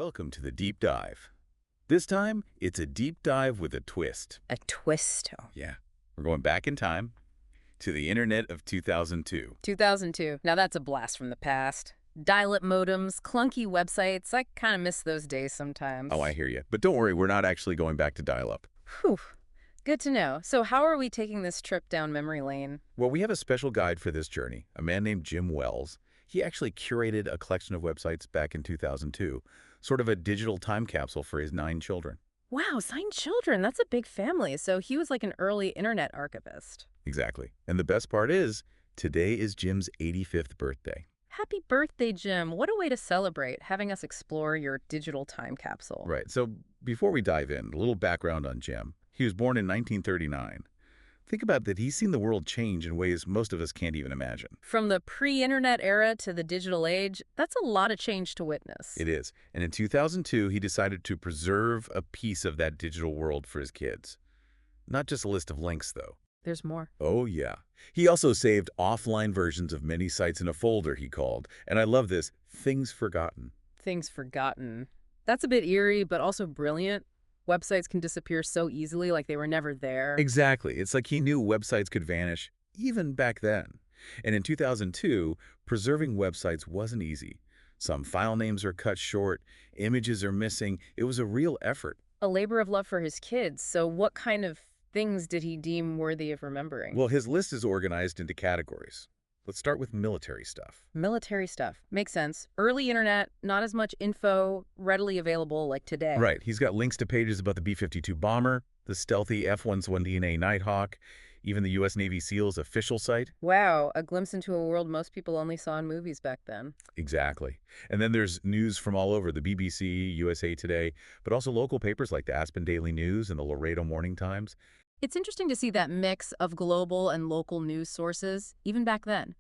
Welcome to the deep dive. This time, it's a deep dive with a twist. A twist. Yeah, we're going back in time to the internet of 2002. 2002. Now that's a blast from the past. Dial-up modems, clunky websites. I kind of miss those days sometimes. Oh, I hear you. But don't worry, we're not actually going back to dial-up. Whew. Good to know. So how are we taking this trip down memory lane? Well, we have a special guide for this journey, a man named Jim Wells. He actually curated a collection of websites back in 2002, sort of a digital time capsule for his 9 children. Wow, 9 children. That's a big family. So he was like an early internet archivist. Exactly. And the best part is, today is Jim's 85th birthday. Happy birthday, Jim. What a way to celebrate, having us explore your digital time capsule. Right. So before we dive in, a little background on Jim. He was born in 1939. Think about that. He's seen the world change in ways most of us can't even imagine. From the pre-internet era to the digital age, that's a lot of change to witness. It is. And in 2002, he decided to preserve a piece of that digital world for his kids. Not just a list of links, though. There's more. Oh, yeah. He also saved offline versions of many sites in a folder he called, and I love this, Things Forgotten. Things forgotten. That's a bit eerie, but also brilliant. Websites can disappear so easily, like they were never there. Exactly. It's like he knew websites could vanish, even back then. And in 2002, preserving websites wasn't easy. Some file names are cut short, images are missing. It was a real effort. A labor of love for his kids. So what kind of things did he deem worthy of remembering? Well, his list is organized into categories. Let's start with military stuff. Military stuff. Makes sense. Early internet, not as much info readily available like today. Right. He's got links to pages about the B-52 bomber, the stealthy F-117A Nighthawk, even the U.S. Navy SEALs official site. Wow, a glimpse into a world most people only saw in movies back then. Exactly. And then there's news from all over, the BBC, USA Today, but also local papers like the Aspen Daily News and the Laredo Morning Times. It's interesting to see that mix of global and local news sources, even back then.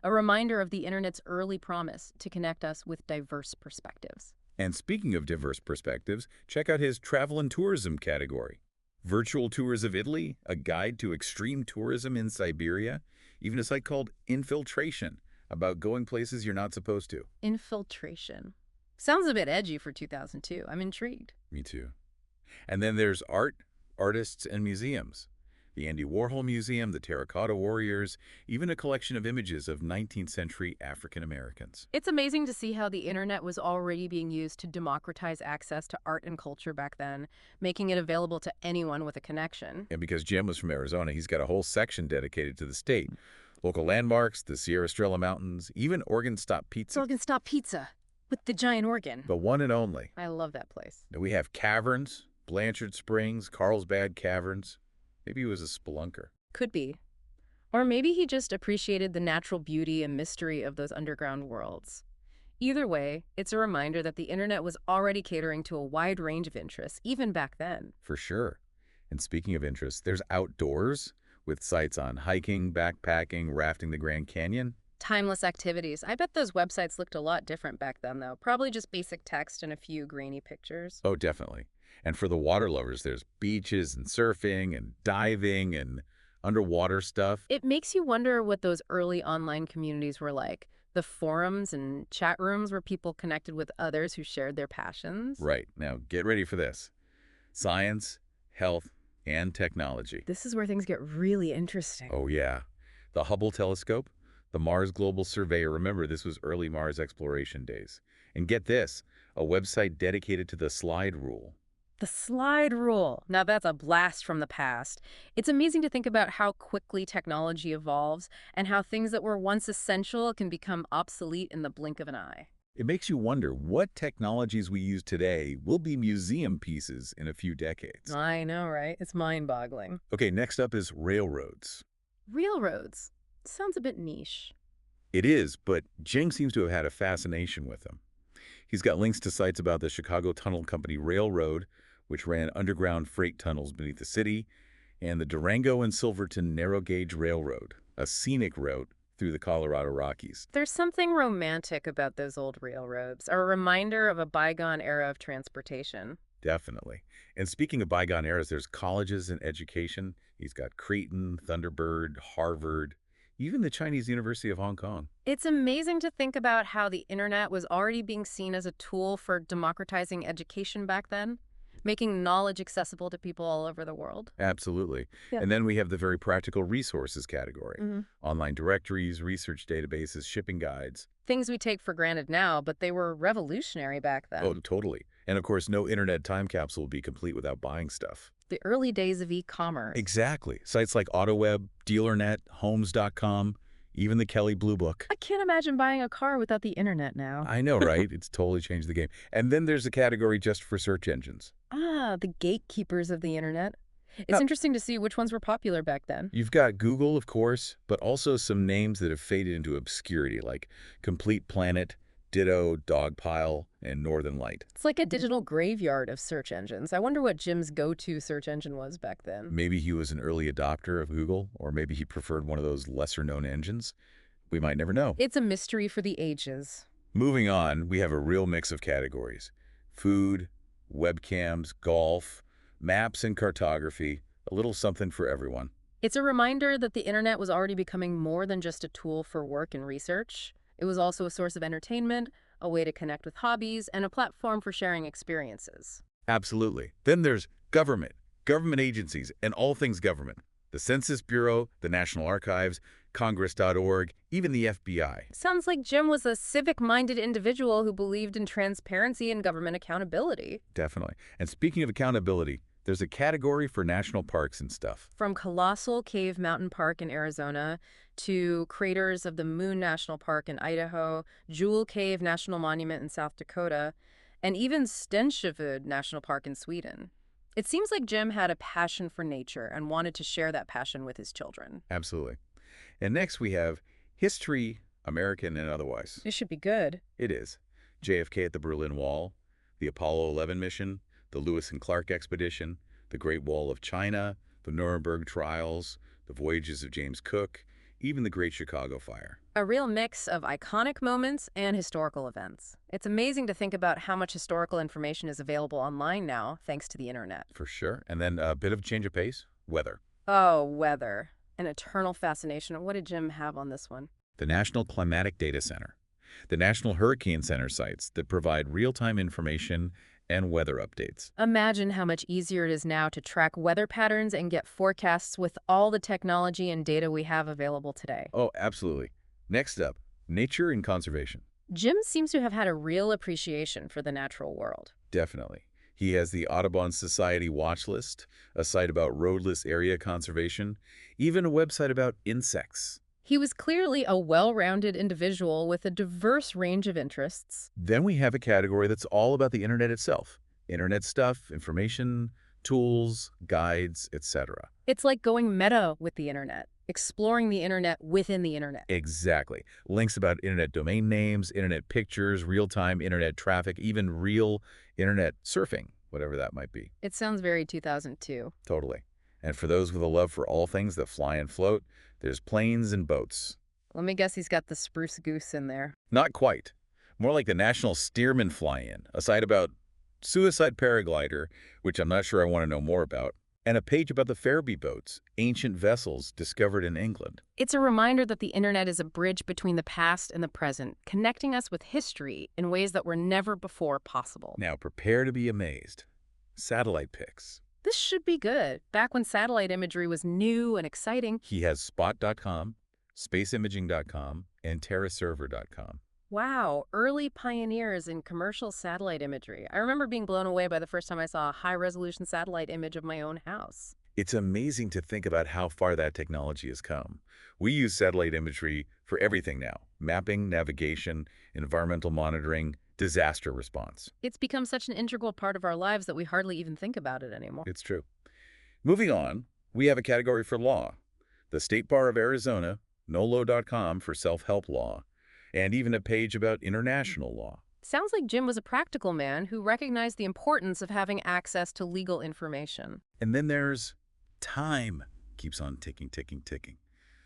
A reminder of the internet's early promise to connect us with diverse perspectives. And speaking of diverse perspectives, check out his travel and tourism category. Virtual tours of Italy, a guide to extreme tourism in Siberia, even a site called Infiltration, about going places you're not supposed to. Infiltration. Sounds a bit edgy for 2002. I'm intrigued. Me too. And then there's art, artists, and museums. The Andy Warhol Museum, the Terracotta Warriors, even a collection of images of 19th century African Americans. It's amazing to see how the internet was already being used to democratize access to art and culture back then, making it available to anyone with a connection. And because Jim was from Arizona, he's got a whole section dedicated to the state. Local landmarks, the Sierra Estrella Mountains, even Organ Stop Pizza. Organ Stop Pizza with the giant organ. The one and only. I love that place. Now we have caverns, Blanchard Springs, Carlsbad Caverns. Maybe he was a spelunker. Could be. Or maybe he just appreciated the natural beauty and mystery of those underground worlds. Either way, it's a reminder that the internet was already catering to a wide range of interests, even back then. For sure. And speaking of interests, there's outdoors, with sites on hiking, backpacking, rafting the Grand Canyon. Timeless activities. I bet those websites looked a lot different back then, though. Probably just basic text and a few grainy pictures. Oh, definitely. And for the water lovers, there's beaches and surfing and diving and underwater stuff. It makes you wonder what those early online communities were like. The forums and chat rooms where people connected with others who shared their passions. Right. Now, get ready for this. Science, health, and technology. This is where things get really interesting. Oh, yeah. The Hubble telescope, the Mars Global Surveyor. Remember, this was early Mars exploration days. And get this, a website dedicated to the slide rule. The slide rule. Now that's a blast from the past. It's amazing to think about how quickly technology evolves and how things that were once essential can become obsolete in the blink of an eye. It makes you wonder what technologies we use today will be museum pieces in a few decades. I know, right? It's mind-boggling. Okay, next up is railroads. Railroads. Sounds a bit niche. It is, but Jing seems to have had a fascination with them. He's got links to sites about the Chicago Tunnel Company Railroad, which ran underground freight tunnels beneath the city, and the Durango and Silverton Narrow Gauge Railroad, a scenic route through the Colorado Rockies. There's something romantic about those old railroads, a reminder of a bygone era of transportation. Definitely. And speaking of bygone eras, there's colleges and education. He's got Creighton, Thunderbird, Harvard, even the Chinese University of Hong Kong. It's amazing to think about how the internet was already being seen as a tool for democratizing education back then, making knowledge accessible to people all over the world. Absolutely. Yeah. And then we have the very practical resources category. hmm Online directories, research databases, shipping guides. Things we take for granted now, but they were revolutionary back Oh, then. totally. And of course, no internet time capsule would be complete without buying stuff. The early days of e-commerce. Exactly. Sites like AutoWeb, DealerNet, Homes.com, even the Kelly Blue Book. I can't imagine buying a car without the internet now. I know, right? It's totally changed the game. And then there's a category just for search engines. The gatekeepers of the internet. It's interesting to see which ones were popular back then. You've got Google, of course, but also some names that have faded into obscurity, like Complete Planet, Ditto, Dogpile, and Northern Light. It's like a digital graveyard of search engines. I wonder what Jim's go-to search engine was back then. Maybe he was an early adopter of Google, or maybe he preferred one of those lesser-known engines. We might never know. It's a mystery for the ages. Moving on, we have a real mix of categories. Food, webcams, golf, maps and cartography, a little something for everyone. It's a reminder that the internet was already becoming more than just a tool for work and research. It was also a source of entertainment, a way to connect with hobbies, and a platform for sharing experiences. Absolutely. Then there's government, government agencies, and all things government. The Census Bureau, the National Archives, Congress.org, even the FBI. Sounds like Jim was a civic-minded individual who believed in transparency and government accountability. Definitely. And speaking of accountability, there's a category for national parks and stuff. From Colossal Cave Mountain Park in Arizona to Craters of the Moon National Park in Idaho, Jewel Cave National Monument in South Dakota, and even Stensjövud National Park in Sweden. It seems like Jim had a passion for nature and wanted to share that passion with his children. Absolutely. And next we have history, American and otherwise. This should be good. It is. JFK at the Berlin Wall, the Apollo 11 mission, the Lewis and Clark expedition, the Great Wall of China, the Nuremberg trials, the voyages of James Cook, even the Great Chicago Fire. A real mix of iconic moments and historical events. It's amazing to think about how much historical information is available online now, thanks to the internet. For sure. And then a bit of change of pace, weather. Oh, weather. An eternal fascination. What did Jim have on this one? The National Climatic Data Center, the National Hurricane Center sites that provide real-time information and weather updates. Imagine how much easier it is now to track weather patterns and get forecasts with all the technology and data we have available today. Oh, absolutely. Next up, nature and conservation. Jim seems to have had a real appreciation for the natural world. Definitely. He has the Audubon Society watch list, a site about roadless area conservation, even a website about insects. He was clearly a well-rounded individual with a diverse range of interests. Then we have a category that's all about the internet itself. Internet stuff, information, tools, guides, etc. It's like going meta with the internet, exploring the internet within the internet. Exactly. Links about internet domain names, internet pictures, real-time internet traffic, even real internet surfing, whatever that might be. It sounds very 2002. Totally. And for those with a love for all things that fly and float, there's planes and boats. Let me guess he's got the spruce goose in there. Not quite. More like the National Stearman Fly-In, a site about suicide paraglider, which I'm not sure I want to know more about, and a page about the Ferriby boats, ancient vessels discovered in England. It's a reminder that the internet is a bridge between the past and the present, connecting us with history in ways that were never before possible. Now prepare to be amazed. Satellite pics. This should be good. Back when satellite imagery was new and exciting. He has spot.com, spaceimaging.com, and terraserver.com. Wow, early pioneers in commercial satellite imagery. I remember being blown away by the first time I saw a high-resolution satellite image of my own house. It's amazing to think about how far that technology has come. We use satellite imagery for everything now. Mapping, navigation, environmental monitoring, disaster response. It's become such an integral part of our lives that we hardly even think about it anymore. It's true. Moving on, we have a category for law. The State Bar of Arizona, nolo.com for self-help law, and even a page about international law. Sounds like Jim was a practical man who recognized the importance of having access to legal information. And then there's time. Keeps on ticking, ticking, ticking.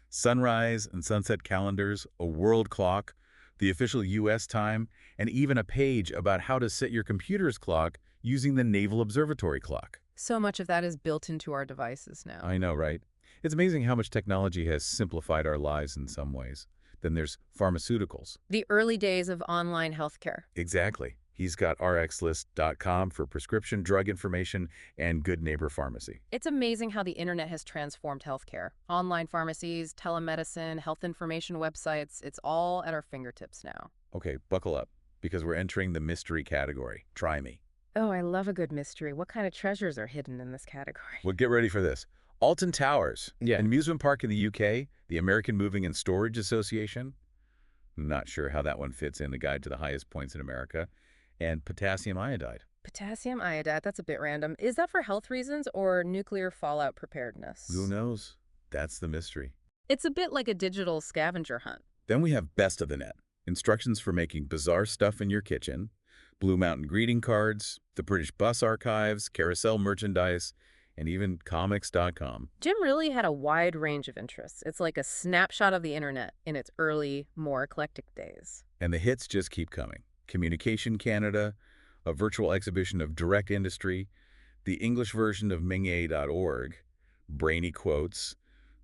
Sunrise and sunset calendars, a world clock, the official U.S. time, and even a page about how to set your computer's clock using the Naval Observatory clock. So much of that is built into our devices now. I know, right? It's amazing how much technology has simplified our lives in some ways. Then there's pharmaceuticals. The early days of online healthcare. Exactly. He's got rxlist.com for prescription drug information and Good Neighbor Pharmacy. It's amazing how the internet has transformed healthcare. Online pharmacies, telemedicine, health information websites, it's all at our fingertips now. Okay, buckle up, because we're entering the mystery category. Try me. Oh, I love a good mystery. What kind of treasures are hidden in this category? Well, get ready for this. Alton Towers, Yeah. an amusement park in the UK, the American Moving and Storage Association. Not sure how that one fits in the guide to the highest points in America. And potassium iodide. Potassium iodide, that's a bit random. Is that for health reasons or nuclear fallout preparedness? Who knows? That's the mystery. It's a bit like a digital scavenger hunt. Then we have Best of the Net. Instructions for making bizarre stuff in your kitchen. Blue Mountain greeting cards, the British Bus Archives, carousel merchandise, and even comics.com. Jim really had a wide range of interests. It's like a snapshot of the internet in its early, more eclectic days. And the hits just keep coming. Communication Canada, a virtual exhibition of direct industry, the English version of Mingye.org, Brainy Quotes,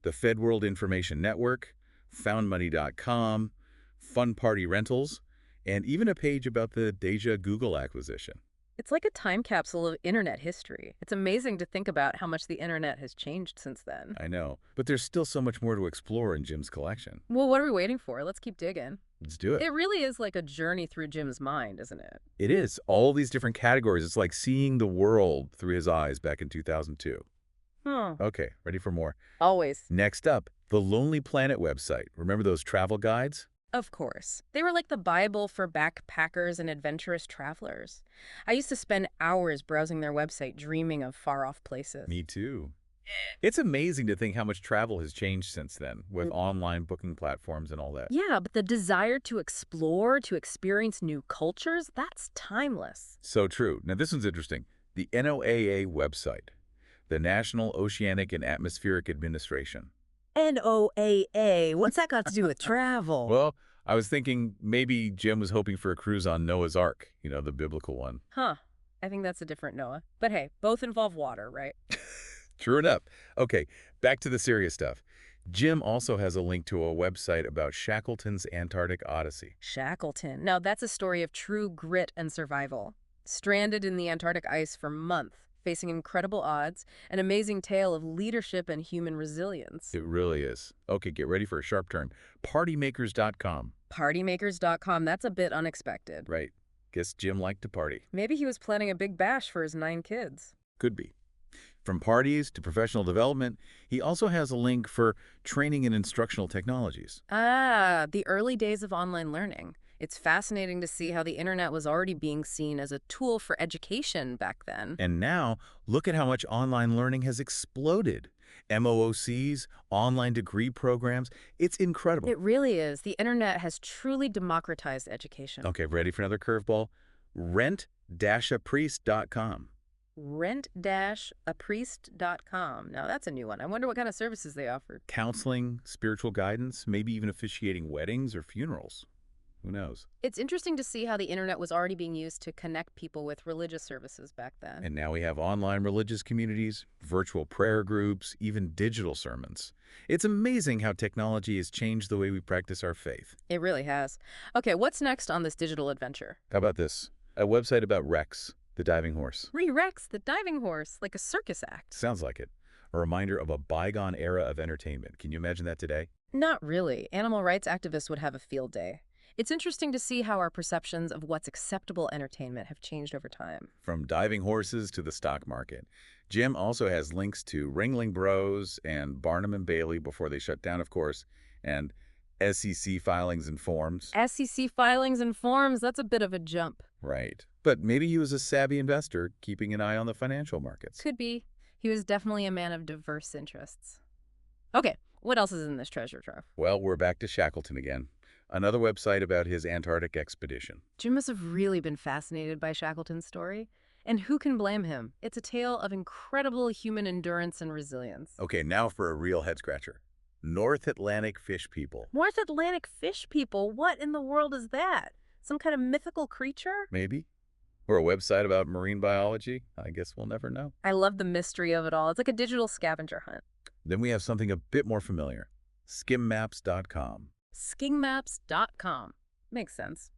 the Fed World Information Network, FoundMoney.com, Fun Party Rentals, and even a page about the Deja Google acquisition. It's like a time capsule of internet history. It's amazing to think about how much the internet has changed since then. I know, but there's still so much more to explore in Jim's collection. Well, what are we waiting for? Let's keep digging. Let's do it. It really is like a journey through Jim's mind, isn't it? It is. All these different categories. It's like seeing the world through his eyes back in 2002. Okay, ready for more? Always. Next up, the Lonely Planet website. Remember those travel guides? Of course. They were like the Bible for backpackers and adventurous travelers. I used to spend hours browsing their website, dreaming of far-off places. Me too. It's amazing to think how much travel has changed since then, with online booking platforms and all that. Yeah, but the desire to explore, to experience new cultures, that's timeless. So true. Now this one's interesting. The NOAA website, the National Oceanic and Atmospheric Administration. NOAA, what's that got to do with travel? Well, I was thinking maybe Jim was hoping for a cruise on Noah's Ark, the biblical one. Huh. I think that's a different Noah. But hey, both involve water, right? True enough. Okay, back to the serious stuff. Jim also has a link to a website about Shackleton's Antarctic Odyssey. Shackleton. Now, that's a story of true grit and survival. Stranded in the Antarctic ice for months, facing incredible odds, an amazing tale of leadership and human resilience. It really is. Okay, get ready for a sharp turn. Partymakers.com. Partymakers.com, that's a bit unexpected. Right. Guess Jim liked to party. Maybe he was planning a big bash for his 9 kids. Could be. From parties to professional development, he also has a link for training and instructional technologies. Ah, the early days of online learning. It's fascinating to see how the internet was already being seen as a tool for education back then. And now, look at how much online learning has exploded. MOOCs, online degree programs, it's incredible. It really is. The internet has truly democratized education. Okay, ready for another curveball? Rent-a-priest.com. Rent-a-priest.com. Now that's a new one. I wonder what kind of services they offered. Counseling, spiritual guidance, maybe even officiating weddings or funerals. Who knows? It's interesting to see how the internet was already being used to connect people with religious services back then. And now we have online religious communities, virtual prayer groups, even digital sermons. It's amazing how technology has changed the way we practice our faith. It really has. Okay, what's next on this digital adventure? How about this? A website about Rex, the diving horse. Rex, the diving horse, like a circus act. Sounds like it. A reminder of a bygone era of entertainment. Can you imagine that today? Not really. Animal rights activists would have a field day. It's interesting to see how our perceptions of what's acceptable entertainment have changed over time. From diving horses to the stock market. Jim also has links to Ringling Bros and Barnum and Bailey before they shut down, of course, and SEC filings and forms. SEC filings and forms, that's a bit of a jump. Right. But maybe he was a savvy investor keeping an eye on the financial markets. Could be. He was definitely a man of diverse interests. Okay, what else is in this treasure trove? Well, we're back to Shackleton again. Another website about his Antarctic expedition. Jim must have really been fascinated by Shackleton's story. And who can blame him? It's a tale of incredible human endurance and resilience. Okay, now for a real head-scratcher. North Atlantic fish people. North Atlantic fish people? What in the world is that? Some kind of mythical creature? Maybe. Or a website about marine biology. I guess we'll never know. I love the mystery of it all. It's like a digital scavenger hunt. Then we have something a bit more familiar, skimmaps.com. Skingmaps.com. Makes sense.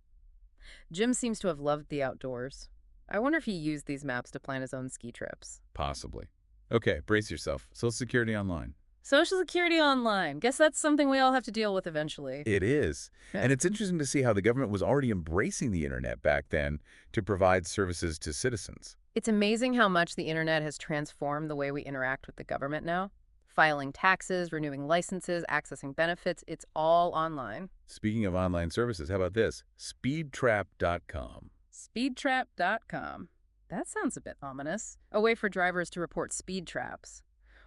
Jim seems to have loved the outdoors. I wonder if he used these maps to plan his own ski trips. Possibly. Okay, brace yourself. Social Security Online. Social Security Online. Guess that's something we all have to deal with eventually. It is. Yeah. And it's interesting to see how the government was already embracing the internet back then to provide services to citizens. It's amazing how much the internet has transformed the way we interact with the government now. Filing taxes, renewing licenses, accessing benefits, it's all online. Speaking of online services, how about this? Speedtrap.com. Speedtrap.com. That sounds a bit ominous. A way for drivers to report speed traps,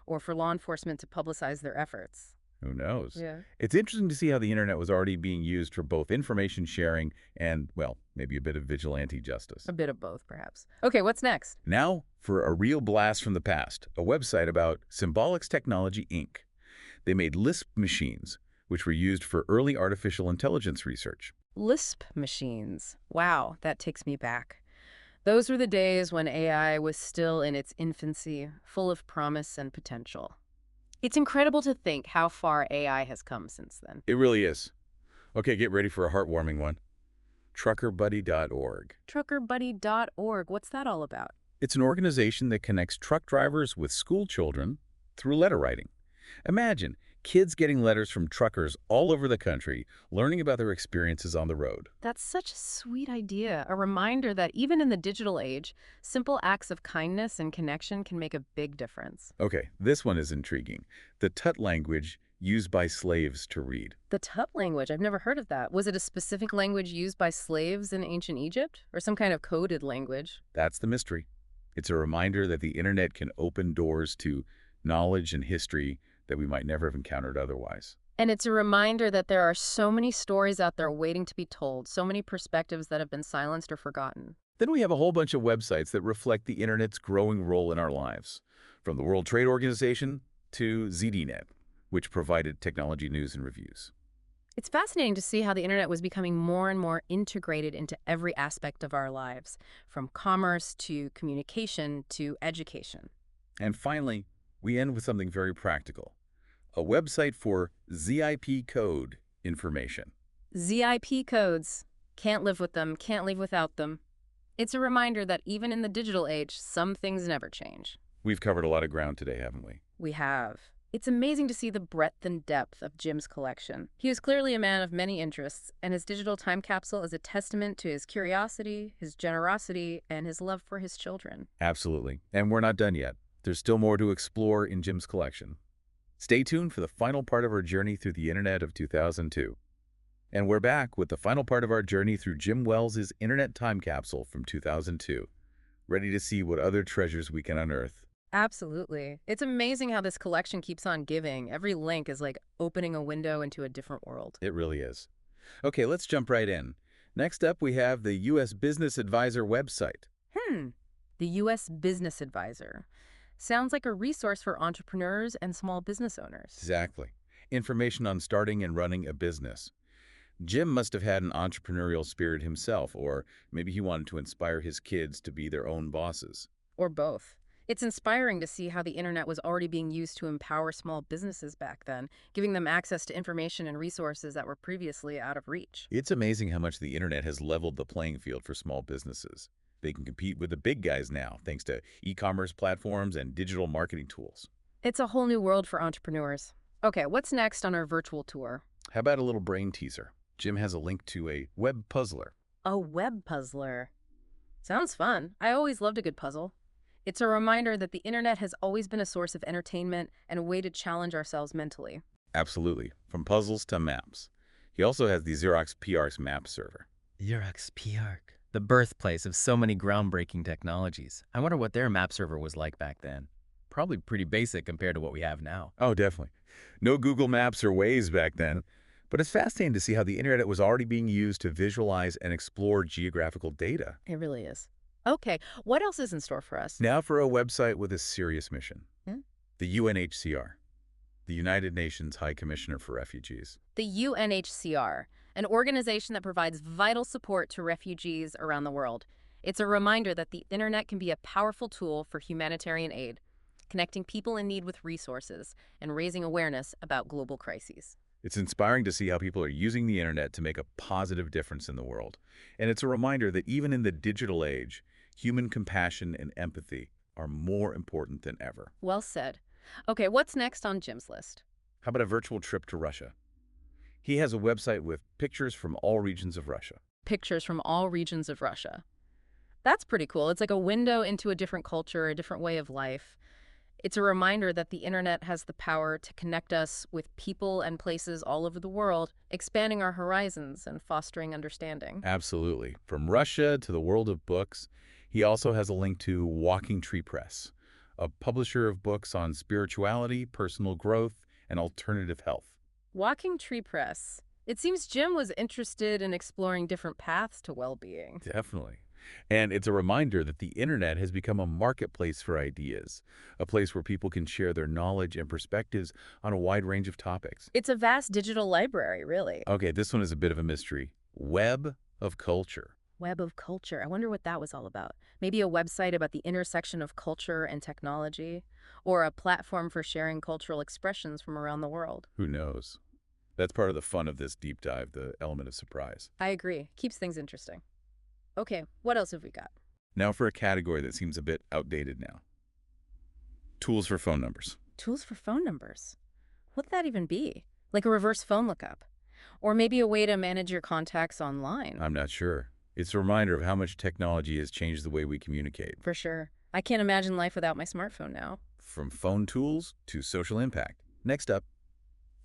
or for law enforcement to publicize their efforts. Who knows? Yeah. It's interesting to see how the internet was already being used for both information sharing and, well, maybe a bit of vigilante justice. A bit of both, perhaps. Okay, what's next? Now for a real blast from the past, a website about Symbolics Technology, Inc. They made Lisp machines, which were used for early artificial intelligence research. Lisp machines. Wow, that takes me back. Those were the days when AI was still in its infancy, full of promise and potential. It's incredible to think how far AI has come since then. It really is. Okay, get ready for a heartwarming one. Truckerbuddy.org. Truckerbuddy.org, what's that all about? It's an organization that connects truck drivers with school children through letter writing. Imagine kids getting letters from truckers all over the country, learning about their experiences on the road. That's such a sweet idea, a reminder that even in the digital age, simple acts of kindness and connection can make a big difference. Okay, this one is intriguing. The Tut language used by slaves to read. The Tut language, I've never heard of that. Was it a specific language used by slaves in ancient Egypt, or some kind of coded language? That's the mystery. It's a reminder that the internet can open doors to knowledge and history that we might never have encountered otherwise. And it's a reminder that there are so many stories out there waiting to be told, so many perspectives that have been silenced or forgotten. Then we have a whole bunch of websites that reflect the internet's growing role in our lives, from the World Trade Organization to ZDNet, which provided technology news and reviews. It's fascinating to see how the internet was becoming more and more integrated into every aspect of our lives, from commerce to communication to education. And finally, we end with something very practical, a website for ZIP code information. ZIP codes. Can't live with them, can't live without them. It's a reminder that even in the digital age, some things never change. We've covered a lot of ground today, haven't we? We have. It's amazing to see the breadth and depth of Jim's collection. He is clearly a man of many interests, and his digital time capsule is a testament to his curiosity, his generosity, and his love for his children. Absolutely. And we're not done yet. There's still more to explore in Jim's collection. Stay tuned for the final part of our journey through the internet of 2002. And we're back with the final part of our journey through Jim Wells' internet time capsule from 2002, ready to see what other treasures we can unearth. Absolutely. It's amazing how this collection keeps on giving. Every link is like opening a window into a different world. It really is. Okay, let's jump right in. Next up, we have the U.S. Business Advisor website. The U.S. Business Advisor. Sounds like a resource for entrepreneurs and small business owners. Exactly. Information on starting and running a business. Jim must have had an entrepreneurial spirit himself, or maybe he wanted to inspire his kids to be their own bosses. Or both. It's inspiring to see how the internet was already being used to empower small businesses back then, giving them access to information and resources that were previously out of reach. It's amazing how much the internet has leveled the playing field for small businesses. They can compete with the big guys now, thanks to e-commerce platforms and digital marketing tools. It's a whole new world for entrepreneurs. Okay, what's next on our virtual tour? How about a little brain teaser? Jim has a link to a web puzzler. A web puzzler. Sounds fun. I always loved a good puzzle. It's a reminder that the internet has always been a source of entertainment and a way to challenge ourselves mentally. Absolutely, from puzzles to maps. He also has the Xerox PARC map server. Xerox PARC, the birthplace of so many groundbreaking technologies. I wonder what their map server was like back then. Probably pretty basic compared to what we have now. Oh, definitely. No Google Maps or Waze back then. But it's fascinating to see how the internet was already being used to visualize and explore geographical data. It really is. Okay, what else is in store for us? Now for a website with a serious mission. Hmm? The UNHCR, the United Nations High Commissioner for Refugees. The UNHCR, an organization that provides vital support to refugees around the world. It's a reminder that the internet can be a powerful tool for humanitarian aid. connecting people in need with resources and raising awareness about global crises. It's inspiring to see how people are using the internet to make a positive difference in the world. And it's a reminder that even in the digital age, human compassion and empathy are more important than ever. Well said. Okay, what's next on Jim's list? How about a virtual trip to Russia? He has a website with pictures from all regions of Russia. Pictures from all regions of Russia. That's pretty cool. It's like a window into a different culture, a different way of life. It's a reminder that the internet has the power to connect us with people and places all over the world, expanding our horizons and fostering understanding. Absolutely. From Russia to the world of books, he also has a link to Walking Tree Press, a publisher of books on spirituality, personal growth, and alternative health. Walking Tree Press. It seems Jim was interested in exploring different paths to well-being. Definitely. And it's a reminder that the internet has become a marketplace for ideas, a place where people can share their knowledge and perspectives on a wide range of topics. It's a vast digital library, really. Okay, this one is a bit of a mystery. Web of culture. Web of culture. I wonder what that was all about. Maybe a website about the intersection of culture and technology, or a platform for sharing cultural expressions from around the world. Who knows? That's part of the fun of this deep dive, the element of surprise. I agree. Keeps things interesting. Okay, what else have we got? Now for a category that seems a bit outdated now. Tools for phone numbers. Tools for phone numbers. What'd that even be? Like a reverse phone lookup? Or maybe a way to manage your contacts online? I'm not sure. It's a reminder of how much technology has changed the way we communicate. For sure. I can't imagine life without my smartphone now. From phone tools to social impact. Next up,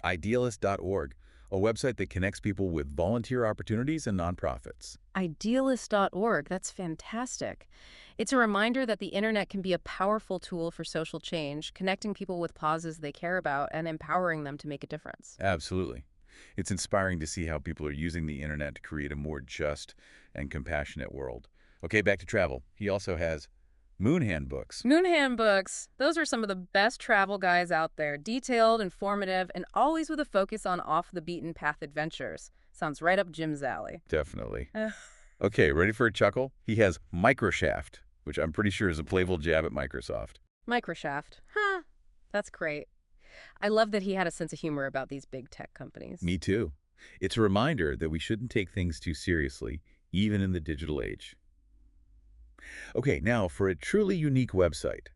idealist.org, a website that connects people with volunteer opportunities and nonprofits. Idealist.org, that's fantastic. It's a reminder that the internet can be a powerful tool for social change, connecting people with causes they care about and empowering them to make a difference. Absolutely. It's inspiring to see how people are using the internet to create a more just and compassionate world. Okay, back to travel. He also has Moon Handbooks. Moon Handbooks. Those are some of the best travel guides out there. Detailed, informative, and always with a focus on off-the-beaten-path adventures. Sounds right up Jim's alley. Definitely. Okay, ready for a chuckle? He has Microshaft, which I'm pretty sure is a playful jab at Microsoft. Microshaft. Huh. That's great. I love that he had a sense of humor about these big tech companies. Me too. It's a reminder that we shouldn't take things too seriously, even in the digital age. Okay, now for a truly unique website,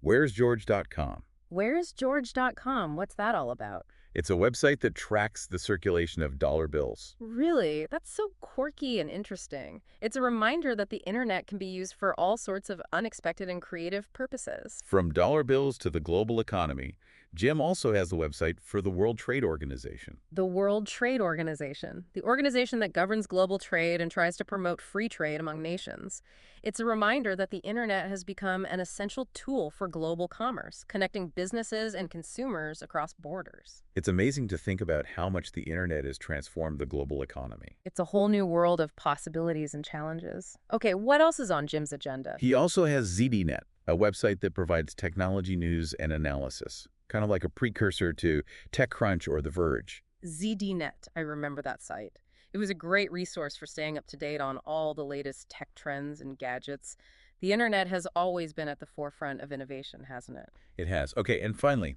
where'sgeorge.com. Where'sgeorge.com? What's that all about? It's a website that tracks the circulation of dollar bills. Really? That's so quirky and interesting. It's a reminder that the internet can be used for all sorts of unexpected and creative purposes. From dollar bills to the global economy, Jim also has the website for the World Trade Organization. The World Trade Organization, the organization that governs global trade and tries to promote free trade among nations. It's a reminder that the internet has become an essential tool for global commerce, connecting businesses and consumers across borders. It's amazing to think about how much the internet has transformed the global economy. It's a whole new world of possibilities and challenges. Okay, what else is on Jim's agenda? He also has ZDNet, a website that provides technology news and analysis, kind of like a precursor to TechCrunch or The Verge. ZDNet, I remember that site. It was a great resource for staying up to date on all the latest tech trends and gadgets. The internet has always been at the forefront of innovation, hasn't it? It has. Okay, and finally,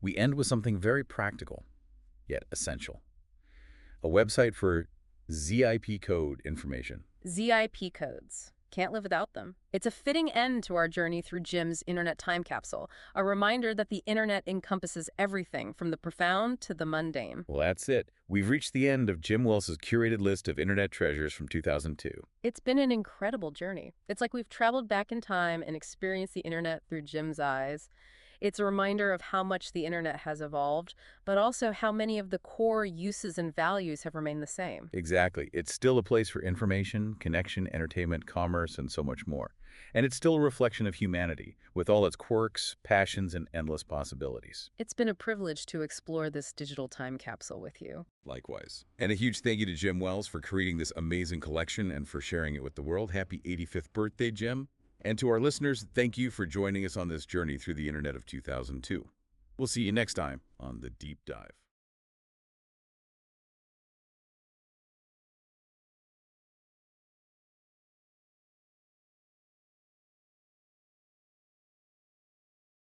we end with something very practical, yet essential. A website for ZIP code information. ZIP codes. Can't live without them. It's a fitting end to our journey through Jim's internet time capsule, a reminder that the internet encompasses everything from the profound to the mundane. Well, that's it. We've reached the end of Jim Wells' curated list of internet treasures from 2002. It's been an incredible journey. It's like we've traveled back in time and experienced the internet through Jim's eyes. It's a reminder of how much the internet has evolved, but also how many of the core uses and values have remained the same. Exactly. It's still a place for information, connection, entertainment, commerce, and so much more. And it's still a reflection of humanity, with all its quirks, passions, and endless possibilities. It's been a privilege to explore this digital time capsule with you. Likewise. And a huge thank you to Jim Wells for creating this amazing collection and for sharing it with the world. Happy 85th birthday, Jim. And to our listeners, thank you for joining us on this journey through the internet of 2002. We'll see you next time on The Deep Dive.